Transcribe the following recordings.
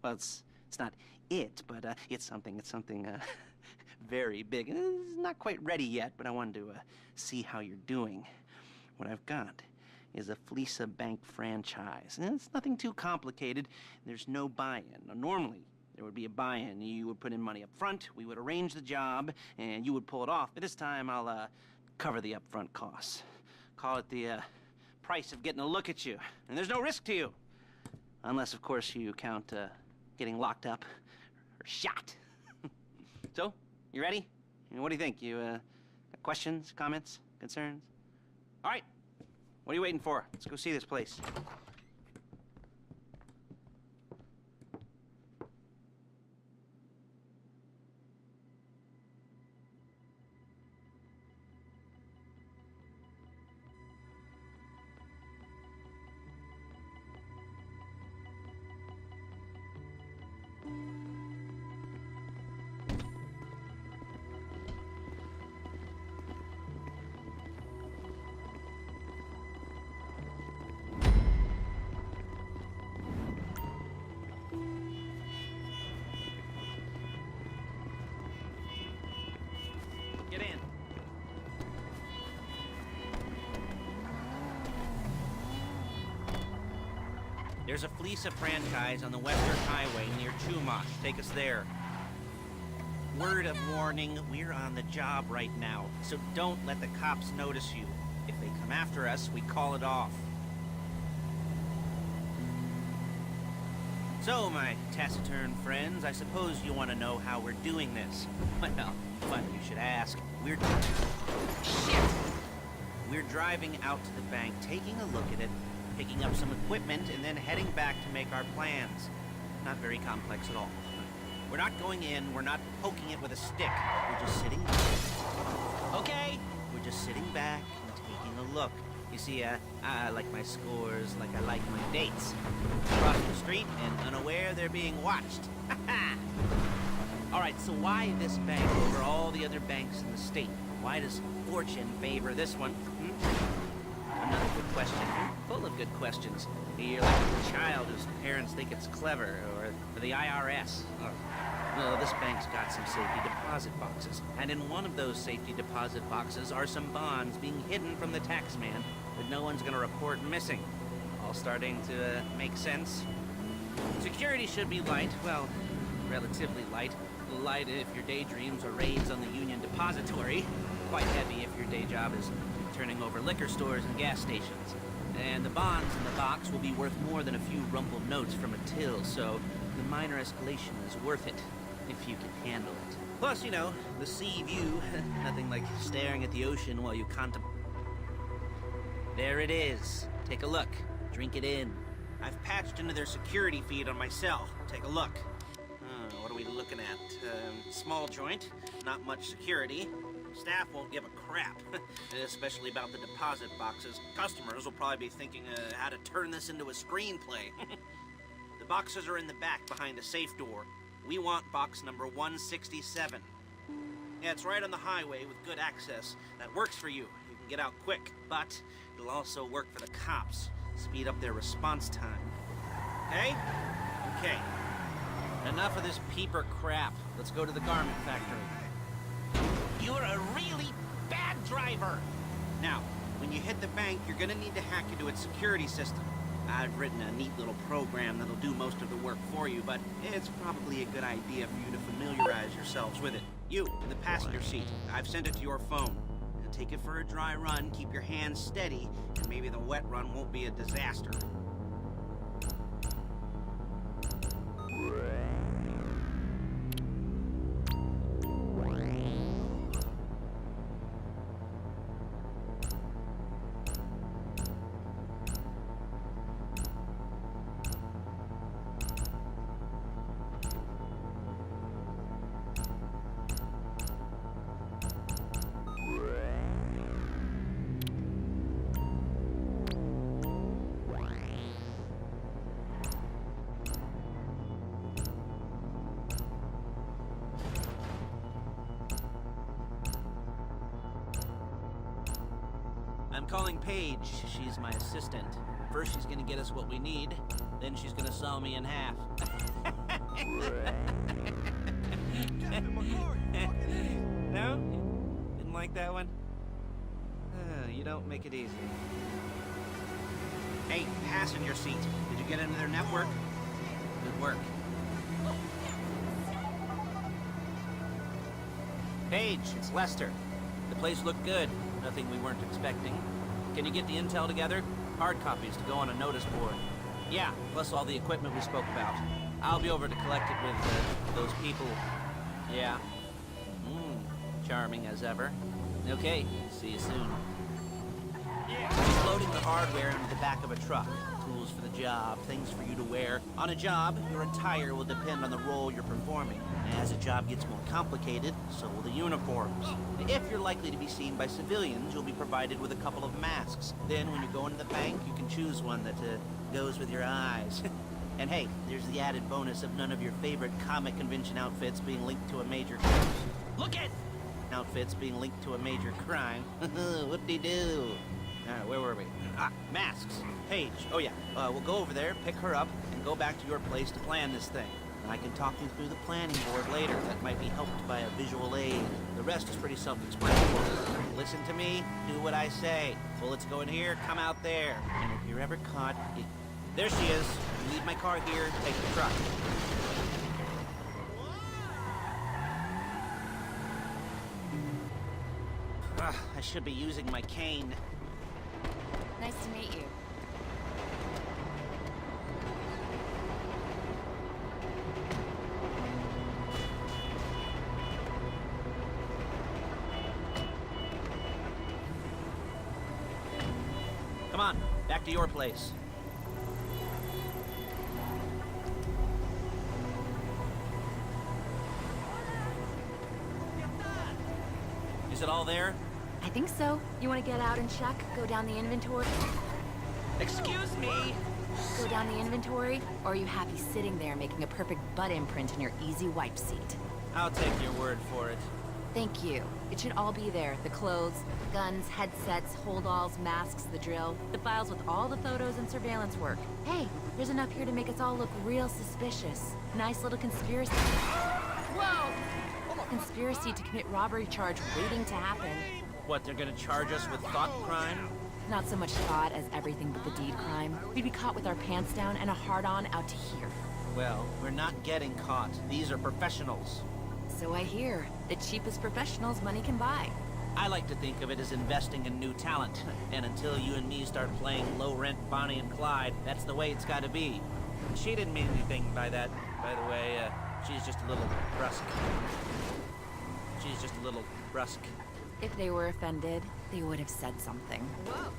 Well, it's not it, but it's something very big. It's not quite ready yet, but I wanted to see how you're doing. What I've got is a fleeca bank franchise. And it's nothing too complicated. There's no buy-in. Now, normally, there would be a buy-in. You would put in money up front, we would arrange the job, and you would pull it off. But this time, I'll cover the upfront costs. Call it the price of getting a look at you. And there's no risk to you. Unless, of course, you count getting locked up or shot. So, you ready? What do you think? You got questions, comments, concerns? All right. What are you waiting for? Let's go see this place. Get in. There's a fleeca franchise on the Western Highway near Chumash. Take us there. Word of warning, we're on the job right now, so don't let the cops notice you. If they come after us, we call it off. So, my taciturn friends, I suppose you want to know how we're doing this. Well, funny you should ask. We're driving out to the bank, taking a look at it, picking up some equipment, and then heading back to make our plans. Not very complex at all. We're not going in, we're not poking it with a stick. We're just sitting back. Okay? We're just sitting back and taking a look. You see, I like my scores like I like my dates. Cross the street and unaware they're being watched. All right, so why this bank over all the other banks in the state? Why does fortune favor this one? Another good question. Full of good questions. You're like a child whose parents think it's clever, or for the IRS. Well, this bank's got some safety deposit boxes, and in one of those safety deposit boxes are some bonds being hidden from the tax man that no one's gonna report missing. All starting to make sense. Security should be light, well, relatively light. Light if your daydreams are raids on the Union Depository. Quite heavy if your day job is turning over liquor stores and gas stations. And the bonds in the box will be worth more than a few rumpled notes from a till, so the minor escalation is worth it, if you can handle it. Plus, you know, the sea view, nothing like staring at the ocean while you contemplate. There it is. Take a look. Drink it in. I've patched into their security feed on my cell. Take a look. What are we looking at? Small joint, not much security. Staff won't give a crap, especially about the deposit boxes. Customers will probably be thinking how to turn this into a screenplay. The boxes are in the back behind a safe door. We want box number 167. Yeah, it's right on the highway with good access. That works for you. You can get out quick, but it'll also work for the cops. Speed up their response time. Hey? Okay. Enough of this peeper crap. Let's go to the garment factory. You're a really bad driver! Now, when you hit the bank, you're gonna need to hack into its security system. I've written a neat little program that'll do most of the work for you, but it's probably a good idea for you to familiarize yourselves with it. You, in the passenger seat, I've sent it to your phone. Now take it for a dry run, keep your hands steady, and maybe the wet run won't be a disaster. I'm calling Paige. She's my assistant. First she's gonna get us what we need, then she's gonna saw me in half. No? Didn't like that one? You don't make it easy. Hey, passenger seat. Did you get into their network? Good work. Paige, it's Lester. The place looked good. Nothing we weren't expecting. Can you get the intel together? Hard copies to go on a notice board. Yeah, plus all the equipment we spoke about. I'll be over to collect it with those people. Yeah. Charming as ever. Okay, see you soon. He's loading the hardware into the back of a truck. Tools for the job, things for you to wear. On a job, your attire will depend on the role you're performing. As a job gets more complicated, so will the uniforms. If you're likely to be seen by civilians, you'll be provided with a couple of masks. Then when you go into the bank, you can choose one that goes with your eyes. And hey, there's the added bonus of none of your favorite comic convention outfits being linked to a major... Look at! Outfits being linked to a major crime. Whoop-de-doo. Where were we? Masks. Paige. Oh yeah, we'll go over there, pick her up, and go back to your place to plan this thing. And I can talk you through the planning board later. That might be helped by a visual aid. The rest is pretty self-explanatory. Listen to me, do what I say. Bullets go in here, come out there. And if you're ever caught... There she is. You leave my car here, take the truck. I should be using my cane. Nice to meet you. Come on, back to your place. Is it all there? I think so. You want to get out and check? Go down the inventory? Excuse me! Go down the inventory? Or are you happy sitting there making a perfect butt imprint in your easy wipe seat? I'll take your word for it. Thank you. It should all be there. The clothes, guns, headsets, holdalls, masks, the drill, the files with all the photos and surveillance work. Hey, there's enough here to make us all look real suspicious. Nice little conspiracy. Whoa! Conspiracy to commit robbery charge waiting to happen. What, they're gonna charge us with thought crime? Not so much thought as everything but the deed crime. We'd be caught with our pants down and a hard-on out to here. Well, we're not getting caught. These are professionals. So I hear. The cheapest professionals money can buy. I like to think of it as investing in new talent. And until you and me start playing low-rent Bonnie and Clyde, that's the way it's gotta be. She didn't mean anything by that, by the way. She's just a little brusque. She's just a little brusque. If they were offended, they would have said something. Whoa.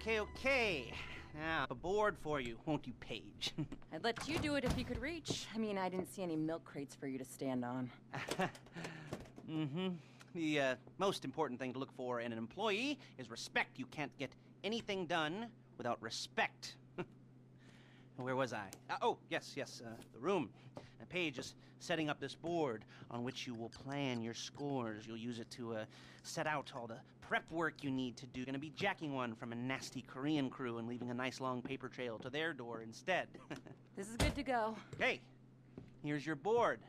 Okay. Now, a board for you, won't you, Paige? I'd let you do it if you could reach. I mean, I didn't see any milk crates for you to stand on. The most important thing to look for in an employee is respect. You can't get anything done without respect. Where was I? Oh, yes, the room. Paige is setting up this board on which you will plan your scores. You'll use it to set out all the prep work you need to do. You're gonna be jacking one from a nasty Korean crew and leaving a nice long paper trail to their door instead. This is good to go. Okay, here's your board.